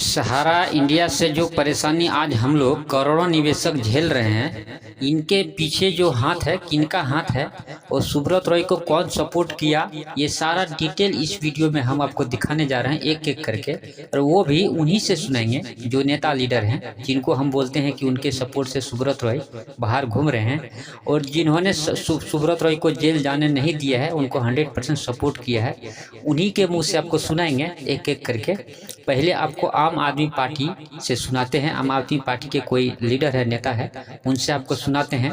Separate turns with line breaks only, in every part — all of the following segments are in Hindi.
सहारा इंडिया से जो परेशानी आज हम लोग करोड़ों निवेशक झेल रहे हैं, इनके पीछे जो हाथ है, किनका हाथ है और सुब्रत रॉय को कौन सपोर्ट किया, ये सारा डिटेल इस वीडियो में हम आपको दिखाने जा रहे हैं एक एक करके। और वो भी उन्हीं से सुनेंगे जो नेता लीडर हैं, जिनको हम बोलते हैं कि उनके सपोर्ट से सुब्रत रॉय बाहर घूम रहे हैं, और जिन्होंने सुब्रत रॉय को जेल जाने नहीं दिया है, उनको 100% सपोर्ट किया है। उन्हीं के मुँह से आपको सुनाएंगे एक एक करके। पहले आपको आम आदमी पार्टी से सुनाते हैं। आम आदमी पार्टी के कोई लीडर है, नेता है, उनसे आपको सुनाते हैं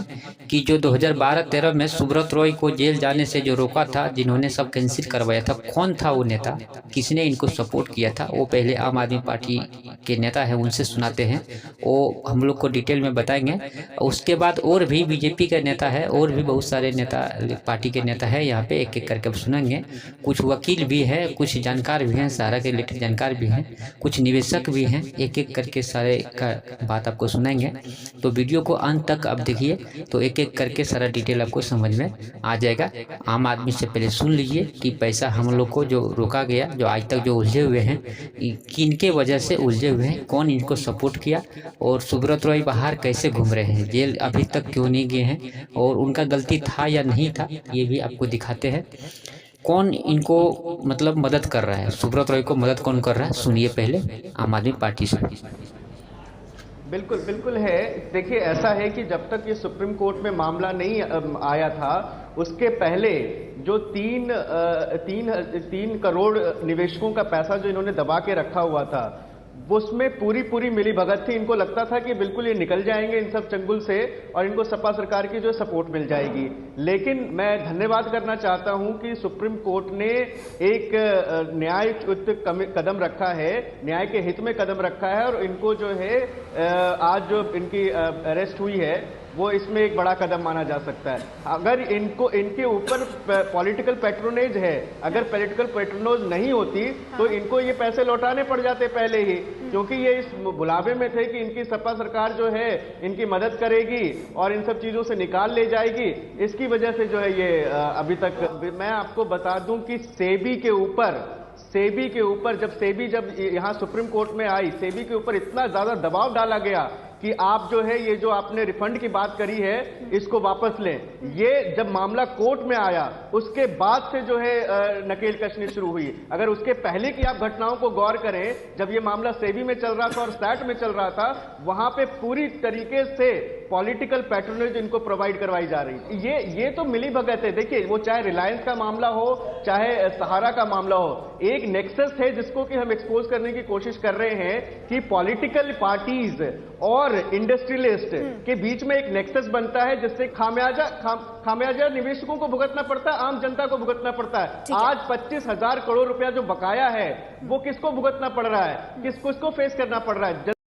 कि जो 2012-13 में सुब्रत रॉय को जेल जाने से जो रोका था, जिन्होंने सब कैंसिल करवाया था, कौन था वो नेता, किसने इनको सपोर्ट किया था, वो पहले आम आदमी पार्टी के नेता है, उनसे सुनाते हैं। वो हम लोग को डिटेल में बताएंगे। उसके बाद और भी बीजेपी का नेता है, और भी बहुत सारे नेता पार्टी के नेता है, यहाँ पे एक एक करके सुनेंगे। कुछ वकील भी है, कुछ जानकार भी हैं, सहारा के रिलेटेड जानकार भी हैं, कुछ निवेशक भी हैं, एक एक करके सारे का बात आपको सुनाएंगे। तो वीडियो को अंत तक आप देखिए, तो एक एक करके सारा डिटेल आपको समझ में आ जाएगा। आम आदमी से पहले सुन लीजिए कि पैसा हम लोग को जो रोका गया, जो आज तक जो उलझे हुए हैं, किनके वजह से उलझे हुए हैं, कौन इनको सपोर्ट किया, और सुब्रत रॉय बाहर कैसे घूम रहे हैं, जेल अभी तक क्यों नहीं गए हैं, और उनका गलती था या नहीं था, ये भी आपको दिखाते हैं। कौन इनको मतलब मदद कर रहा है, सुब्रत रॉय को मदद कौन कर रहा है, सुनिए पहले आम आदमी पार्टी से।
बिल्कुल बिल्कुल है। देखिए, ऐसा है कि जब तक ये सुप्रीम कोर्ट में मामला नहीं आया था, उसके पहले जो तीन करोड़ निवेशकों का पैसा जो इन्होंने दबा के रखा हुआ था, उसमें पूरी मिली भगत थी। इनको लगता था कि बिल्कुल ये निकल जाएंगे इन सब चंगुल से और इनको सपा सरकार की जो सपोर्ट मिल जाएगी। लेकिन मैं धन्यवाद करना चाहता हूं कि सुप्रीम कोर्ट ने एक न्याययुक्त कदम रखा है, न्याय के हित में कदम रखा है, और इनको जो है आज जो इनकी अरेस्ट हुई है, वो इसमें एक बड़ा कदम माना जा सकता है। अगर इनके ऊपर पॉलिटिकल पैट्रोनेज है, अगर पॉलिटिकल पैट्रोनेज नहीं होती तो इनको ये पैसे लौटाने पड़ जाते पहले ही, क्योंकि ये इस बुलावे में थे कि इनकी सपा सरकार जो है इनकी मदद करेगी और इन सब चीजों से निकाल ले जाएगी। इसकी वजह से जो है ये अभी तक, मैं आपको बता दूं कि सेबी के ऊपर जब यहां सुप्रीम कोर्ट में आई, सेबी के ऊपर इतना ज्यादा दबाव डाला गया कि आप जो है ये जो आपने रिफंड की बात करी है, इसको वापस लें। ये जब मामला कोर्ट में आया, उसके बाद से जो है नकेल कसनी शुरू हुई। अगर उसके पहले की आप घटनाओं को गौर करें, जब ये मामला सेबी में चल रहा था और सैट में चल रहा था, वहां पे पूरी तरीके से पॉलिटिकल पैट्रोनेज इनको प्रोवाइड करवाई जा रही थी। ये तो मिली भगत है। देखिए, वो चाहे रिलायंस का मामला हो, चाहे सहारा का मामला हो, एक नेक्सस है जिसको कि हम एक्सपोज करने की कोशिश कर रहे हैं कि पॉलिटिकल पार्टीज और इंडस्ट्रियलिस्ट के बीच में एक नेक्सस बनता है, जिससे खामियाजा निवेशकों को भुगतना पड़ता है, आम जनता को भुगतना पड़ता है। आज 25,000 करोड़ रुपया जो बकाया है, वो किसको भुगतना पड़ रहा है, किसको फेस करना पड़ रहा है?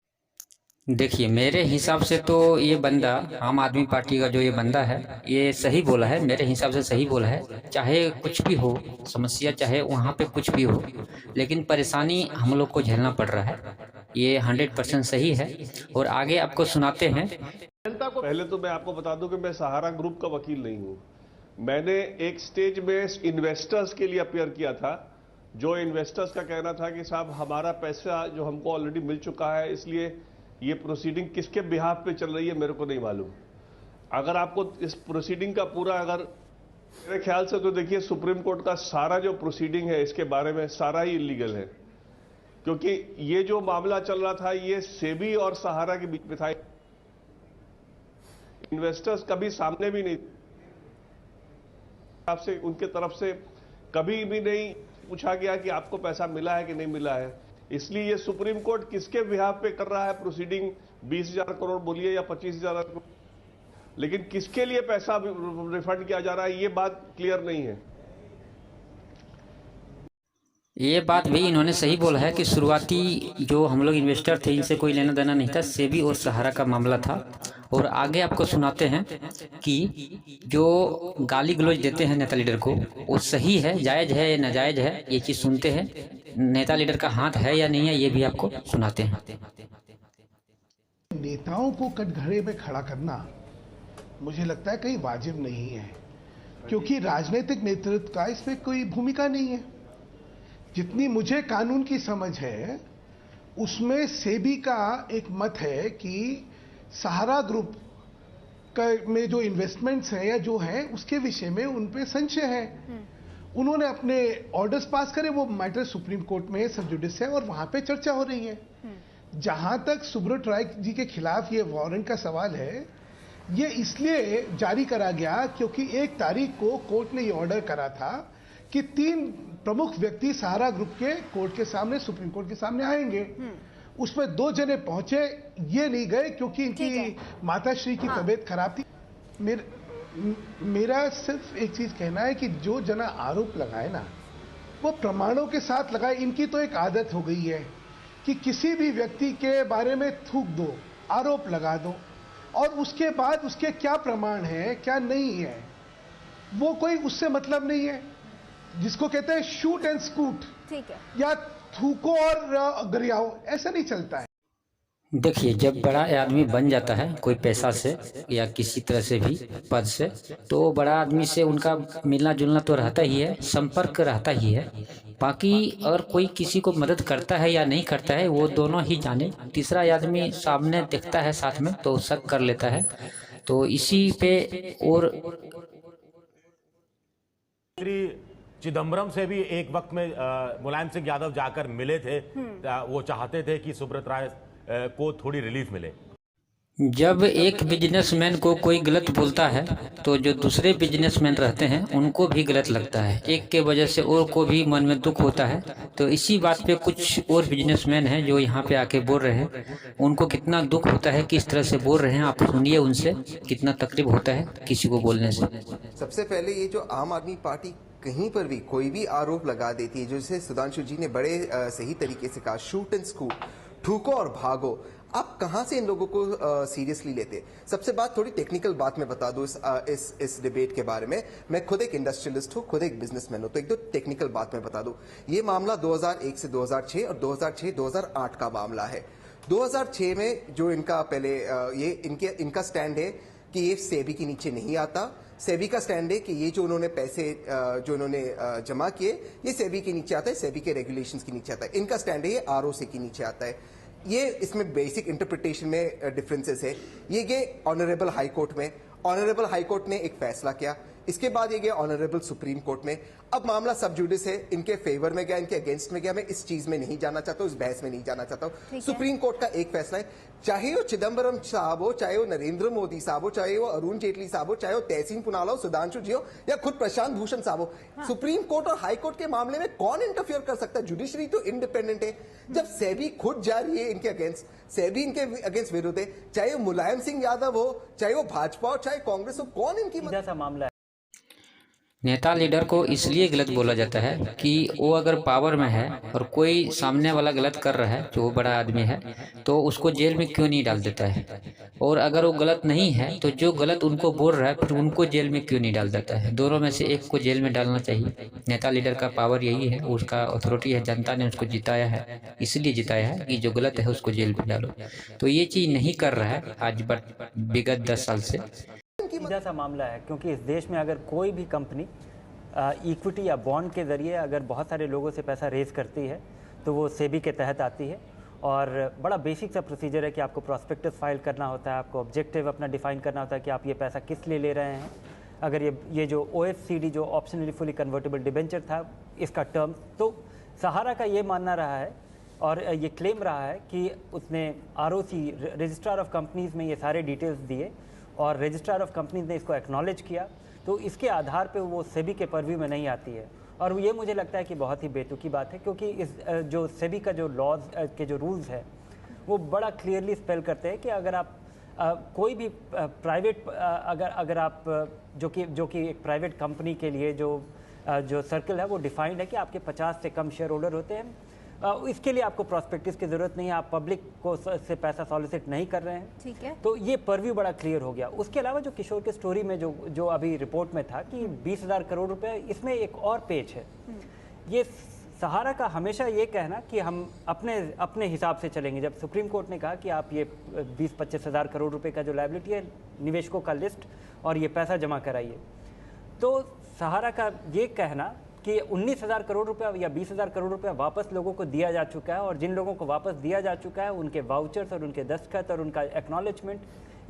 देखिए, मेरे हिसाब से तो ये बंदा, आम आदमी पार्टी का जो ये बंदा है, ये सही बोला है, मेरे हिसाब से सही बोला है। चाहे कुछ भी हो समस्या, चाहे वहाँ पे कुछ भी हो, लेकिन परेशानी हम लोग को झेलना पड़ रहा है, ये 100% सही है। और आगे आपको सुनाते हैं।
जनता को पहले तो मैं आपको बता दूं कि मैं सहारा ग्रुप का वकील नहीं हूं। मैंने एक स्टेज में इन्वेस्टर्स के लिए अपियर किया था, जो इन्वेस्टर्स का कहना था कि साहब हमारा पैसा जो हमको ऑलरेडी मिल चुका है, इसलिए ये प्रोसीडिंग किसके बिहाफ पे चल रही है मेरे को नहीं मालूम। अगर आपको इस प्रोसीडिंग का पूरा, अगर मेरे ख्याल से तो देखिए, सुप्रीम कोर्ट का सारा जो प्रोसीडिंग है इसके बारे में सारा ही इलीगल है, क्योंकि ये जो मामला चल रहा था ये सेबी और सहारा के बीच में था। इन्वेस्टर्स कभी सामने भी नहीं, आपसे उनके तरफ से कभी भी नहीं पूछा गया कि आपको पैसा मिला है कि नहीं मिला है। इसलिए ये सुप्रीम कोर्ट किसके बिहाफ पे कर रहा है प्रोसीडिंग, 20,000 करोड़ बोलिए या 25,000 करोड़, लेकिन किसके लिए पैसा रिफंड किया जा रहा है, ये बात क्लियर नहीं है।
ये बात भी इन्होंने सही बोला है कि शुरुआती जो हम लोग इन्वेस्टर थे, इनसे कोई लेना देना नहीं था, सेबी और सहारा का मामला था। और आगे आपको सुनाते हैं कि जो गाली गलौज देते हैं नेता लीडर को, वो सही है, जायज़ है या नाजायज़ है, ये चीज़ सुनते हैं। नेता लीडर का हाथ है या नहीं है, ये भी आपको सुनाते हैं।
नेताओं को कटघरे में खड़ा करना मुझे लगता है कहीं वाजिब नहीं है, क्योंकि राजनीतिक नेतृत्व का इसमें कोई भूमिका नहीं है। जितनी मुझे कानून की समझ है, उसमें सेबी का एक मत है कि सहारा ग्रुप का में जो इन्वेस्टमेंट्स हैं या जो हैं उसके विषय में उन पे संशय है। उन्होंने अपने ऑर्डर्स पास करे, वो मैटर सुप्रीम कोर्ट में सब जुडिस है और वहां पे चर्चा हो रही है। जहां तक सुब्रत राय जी के खिलाफ ये वारंट का सवाल है, ये इसलिए जारी करा गया क्योंकि 1 तारीख को कोर्ट ने ये ऑर्डर करा था कि 3 प्रमुख व्यक्ति सहारा ग्रुप के कोर्ट के सामने, सुप्रीम कोर्ट के सामने आएंगे। उसमें 2 जने पहुंचे, ये नहीं गए क्योंकि इनकी माताश्री की तबीयत खराब थी। मेरा सिर्फ एक चीज कहना है कि जो जना आरोप लगाए ना, वो प्रमाणों के साथ लगाए। इनकी तो एक आदत हो गई है कि किसी भी व्यक्ति के बारे में थूक दो, आरोप लगा दो और उसके बाद उसके क्या प्रमाण है क्या नहीं है वो कोई उससे मतलब नहीं है। जिसको कहते हैं शूट एंड स्कूट, ठीक है, या थूको और गरियाओ, ऐसा नहीं चलता है।
देखिए, जब बड़ा आदमी बन जाता है कोई पैसा से या किसी तरह से भी पद से, तो बड़ा आदमी से उनका मिलना जुलना तो रहता ही है, संपर्क रहता ही है। बाकी अगर कोई किसी को मदद करता है या नहीं करता है वो दोनों ही जाने। तीसरा आदमी सामने देखता है साथ में तो शक कर लेता है। तो इसी पे और
चिदम्बरम से भी एक वक्त में मुलायम सिंह यादव जाकर मिले थे। वो चाहते थे कि सुब्रत राय को थोड़ी रिलीफ मिले।
जब एक बिजनेसमैन को कोई गलत बोलता है तो जो दूसरे बिजनेसमैन रहते हैं उनको भी गलत लगता है, एक के वजह से और को भी मन में दुख होता है। तो इसी बात पे कुछ और बिजनेसमैन हैं जो यहाँ पे आके बोल रहे हैं, उनको कितना दुख होता है, किस तरह से बोल रहे हैं, आप सुनिए उनसे कितना तकलीफ होता है किसी को बोलने से।
सबसे पहले ये जो आम आदमी पार्टी कहीं पर भी कोई भी आरोप लगा देती है, जैसे सुधांशु जी ने बड़े सही तरीके से कहा, शूट एंड स्कूट, ठूको और भागो, आप कहां से इन लोगों को सीरियसली लेते? सबसे बात थोड़ी टेक्निकल बात में बता दूं इस डिबेट के बारे में। मैं खुद एक इंडस्ट्रियलिस्ट हूं, खुद एक बिजनेसमैन हूं, तो एक दो टेक्निकल बात में बता दूं। ये मामला 2001 से 2006 और 2006-2008 का मामला है। 2006 में जो इनका पहले ये इनका स्टैंड है कि ये सेबी के नीचे नहीं आता। सेबी का स्टैंड है कि ये जो उन्होंने पैसे जो उन्होंने जमा किए ये सेबी के नीचे आता है, सेबी के रेगुलेशंस के नीचे आता है। इनका स्टैंड है ये आरओसी के नीचे आता है। ये इसमें बेसिक इंटरप्रिटेशन में डिफरेंसेस है। ये ऑनरेबल हाई कोर्ट में, ऑनरेबल हाई कोर्ट ने एक फैसला किया, इसके बाद ये गया ऑनरेबल सुप्रीम कोर्ट में। अब मामला सब जुडिस है, इनके फेवर में गया, इनके अगेंस्ट में गया। मैं इस चीज में नहीं जाना चाहता हूं, इस बहस में नहीं जाना चाहता हूं। सुप्रीम कोर्ट का एक फैसला है, चाहे वो चिदम्बरम साहब हो, चाहे वो नरेंद्र मोदी साहब हो, चाहे वो अरुण जेटली साहब हो, चाहे वो तहसीन पुनाला हो, सुधांशु जी हो, या खुद प्रशांत भूषण साहब हो, सुप्रीम कोर्ट और हाई कोर्ट के मामले में कौन इंटरफियर कर सकता है? जुडिशरी तो इंडिपेंडेंट है। जब सेबी खुद जा रही है इनके अगेंस्ट, सेबी इनके अगेंस्ट विरोध है, चाहे वो मुलायम सिंह यादव हो, चाहे वो भाजपा हो, चाहे कांग्रेस हो, कौन इनकी
मामला है?
नेता लीडर को इसलिए गलत बोला जाता है कि वो अगर पावर में है और कोई सामने वाला गलत कर रहा है जो वो बड़ा आदमी है तो उसको जेल में क्यों नहीं डाल देता है, और अगर वो गलत नहीं है तो जो गलत उनको बोल रहा है फिर उनको जेल में क्यों नहीं डाल देता है। दोनों में से एक को जेल में डालना चाहिए। नेता लीडर का पावर यही है, उसका अथॉरिटी है, जनता ने उसको जिताया है, इसलिए जिताया है कि जो गलत है उसको जेल में डालो। तो ये चीज़ नहीं कर रहा है आज विगत 10 साल से।
सीधा सा मामला है, क्योंकि इस देश में अगर कोई भी कंपनी इक्विटी या बॉन्ड के ज़रिए अगर बहुत सारे लोगों से पैसा रेज करती है तो वो सेबी के तहत आती है। और बड़ा बेसिक सा प्रोसीजर है कि आपको प्रॉस्पेक्टस फाइल करना होता है, आपको ऑब्जेक्टिव अपना डिफाइन करना होता है कि आप ये पैसा किस लिए ले रहे हैं। अगर ये जो OFCD जो ऑप्शनली फुली कन्वर्टेबल डिबेंचर था इसका टर्म, तो सहारा का ये मानना रहा है और ये क्लेम रहा है कि उसने ROC रजिस्ट्रार ऑफ कंपनीज़ में ये सारे डिटेल्स दिए और रजिस्ट्रार ऑफ कंपनीज ने इसको एक्नॉलेज किया, तो इसके आधार पे वो सेबी के पर्व्यू में नहीं आती है। और ये मुझे लगता है कि बहुत ही बेतुकी बात है, क्योंकि इस जो सेबी का जो लॉज के जो रूल्स है वो बड़ा क्लियरली स्पेल करते हैं कि अगर आप कोई भी प्राइवेट अगर आप जो कि एक प्राइवेट कंपनी के लिए जो सर्कल है वो डिफाइंड है कि आपके 50 से कम शेयर होल्डर होते हैं, इसके लिए आपको प्रॉस्पेक्टिस की जरूरत नहीं है, आप पब्लिक को से पैसा सॉलिसिट नहीं कर रहे हैं। ठीक है, तो ये पर्व्यू बड़ा क्लियर हो गया। उसके अलावा जो किशोर के स्टोरी में जो अभी रिपोर्ट में था कि 20,000 करोड़ रुपए, इसमें एक और पेज है। ये सहारा का हमेशा ये कहना कि हम अपने हिसाब से चलेंगे। जब सुप्रीम कोर्ट ने कहा कि आप ये 20-25 हज़ार करोड़ रुपए का जो लायबिलिटी है, निवेशकों का लिस्ट और ये पैसा जमा कराइए, तो सहारा का ये कहना कि 19,000 करोड़ रुपया या 20,000 करोड़ रुपया वापस लोगों को दिया जा चुका है, और जिन लोगों को वापस दिया जा चुका है उनके वाउचर्स और उनके दस्तखत और उनका एक्नॉलेजमेंट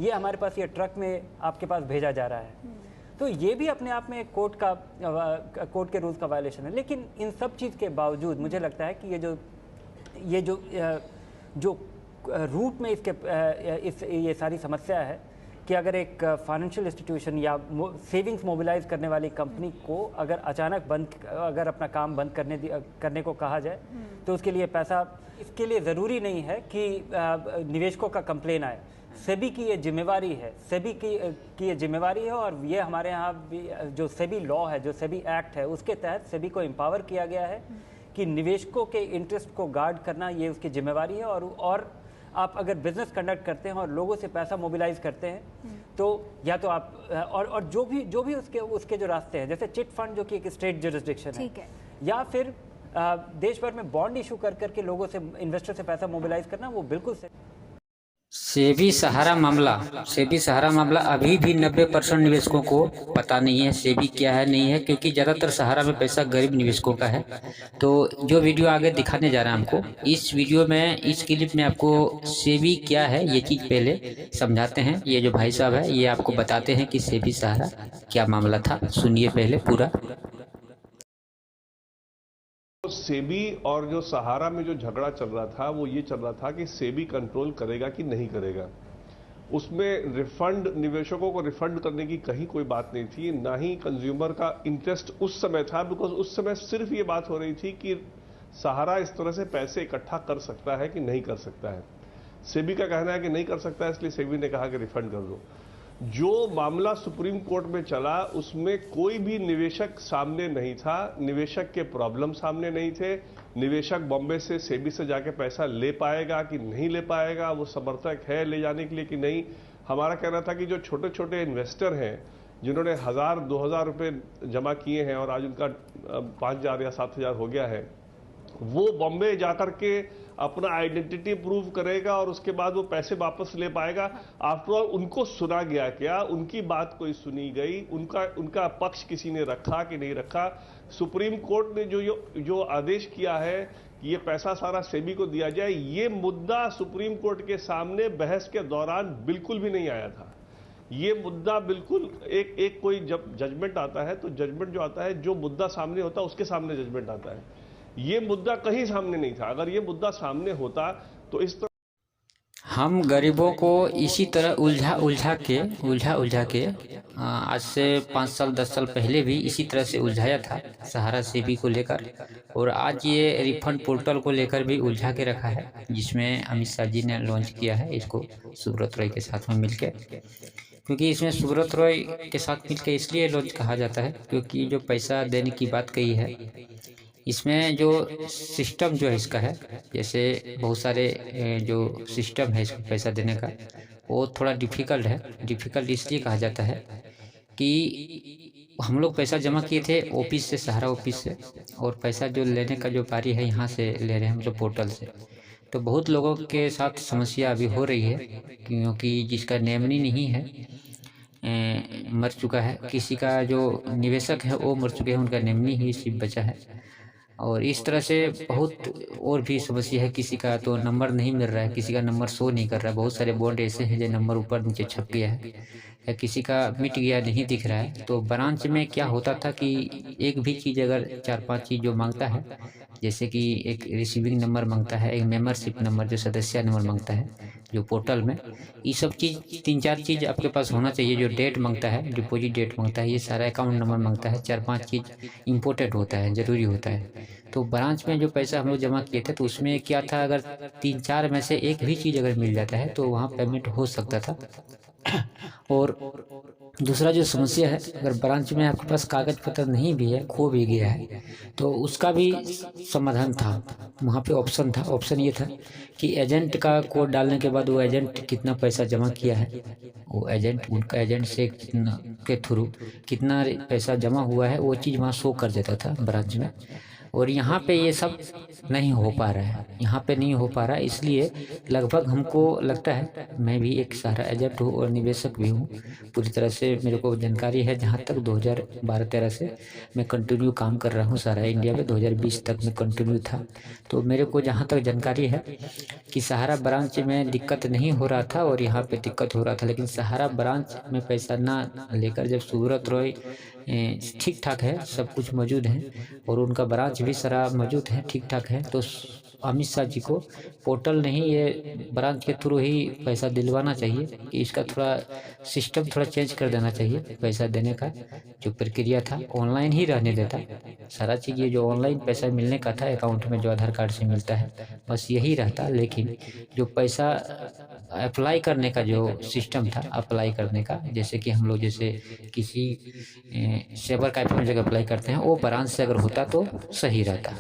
ये हमारे पास ये ट्रक में आपके पास भेजा जा रहा है। तो ये भी अपने आप में एक कोर्ट के रूल्स का वायलेशन है। लेकिन इन सब चीज़ के बावजूद मुझे लगता है कि ये जो रूट में ये सारी समस्या है कि अगर एक फाइनेंशियल इंस्टीट्यूशन या सेविंग्स मोबिलाइज करने वाली कंपनी को अगर अचानक अगर अपना काम बंद करने को कहा जाए तो उसके लिए इसके लिए ज़रूरी नहीं है कि निवेशकों का कंप्लेन आए। सेबी की ये जिम्मेवारी है, सेबी की ये जिम्मेवारी है, और ये हमारे यहाँ भी जो सेबी लॉ है, जो सेबी एक्ट है, उसके तहत सेबी को एम्पावर किया गया है कि निवेशकों के इंटरेस्ट को गार्ड करना ये उसकी जिम्मेवारी है। और आप अगर बिजनेस कंडक्ट करते हैं और लोगों से पैसा मोबिलाइज करते हैं तो या तो आप और जो भी उसके जो रास्ते हैं, जैसे चिट फंड जो कि एक स्टेट जुरिस्डिक्शन है, या फिर देश भर में बॉन्ड इशू करके लोगों से, इन्वेस्टर से पैसा मोबिलाइज करना, वो बिल्कुल
सेबी सहारा मामला अभी भी 90% निवेशकों को पता नहीं है सेबी क्या है नहीं है, क्योंकि ज़्यादातर सहारा में पैसा गरीब निवेशकों का है। तो जो वीडियो आगे दिखाने जा रहा है हमको, इस वीडियो में, इस क्लिप में आपको सेबी क्या है ये चीज़ पहले समझाते हैं। ये जो भाई साहब है ये आपको बताते हैं कि सेबी सहारा क्या मामला था। सुनिए पहले पूरा।
सेबी और जो सहारा में जो झगड़ा चल रहा था वो ये चल रहा था कि सेबी कंट्रोल करेगा कि नहीं करेगा। उसमें रिफंड, निवेशकों को रिफंड करने की कहीं कोई बात नहीं थी, ना ही कंज्यूमर का इंटरेस्ट उस समय था, बिकॉज उस समय सिर्फ ये बात हो रही थी कि सहारा इस तरह से पैसे इकट्ठा कर सकता है कि नहीं कर सकता है। सेबी का कहना है कि नहीं कर सकता है, इसलिए सेबी ने कहा कि रिफंड कर दो। जो मामला सुप्रीम कोर्ट में चला उसमें कोई भी निवेशक सामने नहीं था, निवेशक के प्रॉब्लम सामने नहीं थे। निवेशक बॉम्बे से सेबी से जाके पैसा ले पाएगा कि नहीं ले पाएगा, वो समर्थक है ले जाने के लिए कि नहीं। हमारा कहना था कि जो छोटे छोटे इन्वेस्टर हैं जिन्होंने 1,000-2,000 रुपए जमा किए हैं और आज उनका 5,000 या 7,000 हो गया है, वो बॉम्बे जाकर के अपना आइडेंटिटी प्रूव करेगा और उसके बाद वो पैसे वापस ले पाएगा। आफ्टर ऑल उनको सुना गया क्या, उनकी बात कोई सुनी गई, उनका पक्ष किसी ने रखा कि नहीं रखा। सुप्रीम कोर्ट ने जो आदेश किया है कि ये पैसा सारा सेबी को दिया जाए, ये मुद्दा सुप्रीम कोर्ट के सामने बहस के दौरान बिल्कुल भी नहीं आया था। ये मुद्दा बिल्कुल एक कोई जब जजमेंट आता है तो जजमेंट जो आता है, जो मुद्दा सामने होता है उसके सामने जजमेंट आता है। ये मुद्दा कहीं सामने नहीं था। अगर ये मुद्दा सामने होता तो इस तरह
हम गरीबों को इसी तरह उलझा के आज से 5 साल 10 साल पहले भी इसी तरह से उलझाया था सहारा सेबी को लेकर, और आज ये रिफंड पोर्टल को लेकर भी उलझा के रखा है, जिसमें अमित शाह जी ने लॉन्च किया है इसको सुब्रत रॉय के साथ में मिलकर। क्योंकि इसमें सुब्रत रॉय के साथ मिलकर इसलिए लॉन्च कहा जाता है क्योंकि जो पैसा देने की बात कही है, इसमें जो सिस्टम जो है इसका है, जैसे बहुत सारे जो सिस्टम है इसको पैसा देने का, वो थोड़ा डिफ़िकल्ट है। डिफ़िकल्ट इसलिए कहा जाता है कि हम लोग पैसा जमा किए थे ऑफिस से, सहारा ऑफिस से, और पैसा जो लेने का जो पारी है यहाँ से ले रहे हैं हम लोग पोर्टल से। तो बहुत लोगों के साथ समस्या अभी हो रही है, क्योंकि जिसका नेमनी नहीं है मर चुका है, किसी का जो निवेशक है वो मर चुके हैं, उनका नेमनी ही सिर्फ बचा है। और इस तरह से बहुत और भी समस्या है। किसी का तो नंबर नहीं मिल रहा है, किसी का नंबर शो नहीं कर रहा है। बहुत सारे बॉन्ड ऐसे हैं जो नंबर ऊपर नीचे छप गया है, या किसी का मिट गया नहीं दिख रहा है। तो ब्रांच में क्या होता था कि एक भी चीज़ अगर 4-5 चीज़ जो मांगता है, जैसे कि एक रिसीविंग नंबर मांगता है, एक मेंबरशिप नंबर जो सदस्य नंबर मांगता है जो पोर्टल में, ये सब चीज़ 3-4 चीज़ आपके पास होना चाहिए। जो डेट मांगता है, डिपॉजिट डेट मांगता है, ये सारा अकाउंट नंबर मांगता है, 4-5 चीज़ इम्पोर्टेंट होता है, ज़रूरी होता है। तो ब्रांच में जो पैसा हम लोग जमा किए थे तो उसमें क्या था, अगर 3-4 में से एक भी चीज़ अगर मिल जाता है तो वहाँ पेमेंट हो सकता था। और दूसरा जो समस्या है, अगर ब्रांच में आपके पास कागज पत्र नहीं भी है, खो भी गया है, तो उसका भी समाधान था। वहाँ पे ऑप्शन था, ऑप्शन ये था कि एजेंट का कोड डालने के बाद वो एजेंट कितना पैसा जमा किया है, वो एजेंट, उनका एजेंट से के थ्रू कितना पैसा जमा हुआ है, वो चीज़ वहाँ शो कर देता था ब्रांच में। और यहाँ पे ये सब नहीं हो पा रहा है, यहाँ पे नहीं हो पा रहा है। इसलिए लगभग हमको लगता है, मैं भी एक सहारा एजेंट हूँ और निवेशक भी हूँ, पूरी तरह से मेरे को जानकारी है। जहाँ तक 2012-13 से मैं कंटिन्यू काम कर रहा हूँ सहारा इंडिया में, 2020 तक मैं कंटिन्यू था। तो मेरे को जहाँ तक जानकारी है कि सहारा ब्रांच में दिक्कत नहीं हो रहा था और यहाँ पे दिक्कत हो रहा था। लेकिन सहारा ब्रांच में पैसा ना लेकर जब सुब्रत रॉय ठीक ठाक है, सब कुछ मौजूद है और उनका ब्रांच भी सारा मौजूद है, ठीक ठाक है, तो अमित शाह जी को पोर्टल नहीं, ये ब्रांच के थ्रू ही पैसा दिलवाना चाहिए कि इसका थोड़ा सिस्टम थोड़ा चेंज कर देना चाहिए। पैसा देने का जो प्रक्रिया था ऑनलाइन ही रहने देता, सारा चीज़ ये जो ऑनलाइन पैसा मिलने का था अकाउंट में जो आधार कार्ड से मिलता है, बस यही रहता। लेकिन जो पैसा अप्लाई करने का जो सिस्टम था, अप्लाई करने का, जैसे कि हम लोग जैसे किसी सेवर कैफे में जगह अप्लाई करते हैं, वो ब्रांच से अगर होता तो सही रहता।